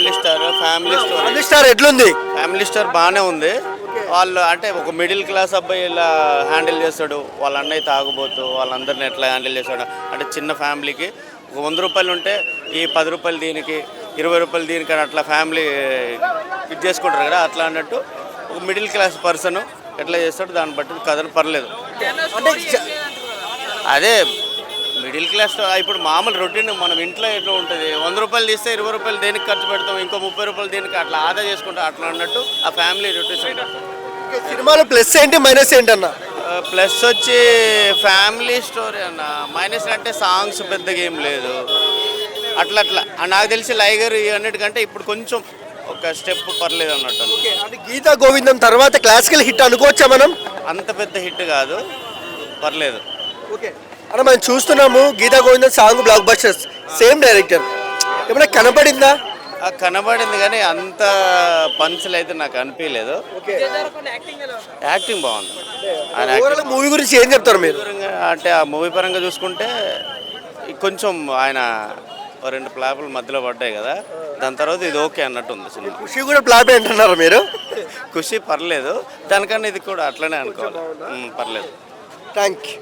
Family star, family story. Family star ఎట్లుంది? Family star బాగానే ఉంది. వాళ్ళు అంటే ఒక మిడిల్ క్లాస్ అబ్బాయి ఇలా హ్యాండిల్ చేస్తాడు, వాళ్ళ అన్నయ్య తాగుబోతూ వాళ్ళందరిని ఎట్లా హ్యాండిల్ చేస్తాడు. అంటే చిన్న ఫ్యామిలీకి ఒక 100 రూపాయలు ఉంటే ఈ 10 రూపాయలు దీనికి, 20 రూపాయలు దీనికి అని అట్లా ఫ్యామిలీ ఇది చేసుకుంటారు కదా, అట్లా అన్నట్టు ఒక మిడిల్ క్లాస్ పర్సన్ ఎట్లా చేస్తాడు దాన్ని బట్టి కథను పర్లేదు. అంటే అదే మిడిల్ క్లాస్ ఇప్పుడు మామూలు రొటీన్ మనం ఇంట్లో ఎట్లా ఉంటుంది, 100 రూపాయలు తీస్తే 20 రూపాయలు దేనికి ఖర్చు పెడతాం, ఇంకో 30 రూపాయలు దీనికి అట్లా ఆదా చేసుకుంటాం, అట్లా అన్నట్టు ఆ ఫ్యామిలీ రొటీన్. సినిమాలో ప్లస్ ఏంటి మైనస్ ఏంటన్నా? ప్లస్ వచ్చి ఫ్యామిలీ స్టోరీ అన్న, మైనస్ అంటే సాంగ్స్ పెద్దగా ఏం లేదు, అట్లా అట్లా నాకు తెలిసి లైగర్ అన్నిటికంటే ఇప్పుడు కొంచెం ఒక స్టెప్ పర్లేదు అన్నట్టు. అంటే గీతా గోవిందం తర్వాత క్లాసికల్ హిట్ అనుకోవచ్చా మనం? అంత పెద్ద హిట్ కాదు, పర్లేదు. ఓకే అన్న, మనం చూస్తున్నాము Geetha Govindam song blockbusters, same director, ఏమైనా కనపడిందా? కనబడింది కానీ అంత పంచులు అయితే నాకు అనిపించలేదు. యాక్టింగ్ బాగుంది. ఆయన మూవీ గురించి ఏం చెప్తారు మీరు? అంటే ఆ మూవీ పరంగా చూసుకుంటే కొంచెం ఆయన 2 ఫ్లాపులు మధ్యలో పడ్డాయి కదా, దాని తర్వాత ఇది ఓకే అన్నట్టు ఉంది సినిమా. ఖుషి కూడా ఫ్లాపే అంటున్నారు మీరు? ఖుషి పర్లేదు, దానికన్నా ఇది కూడా అట్లనే అనుకోవాలి, పర్లేదు. Thank you.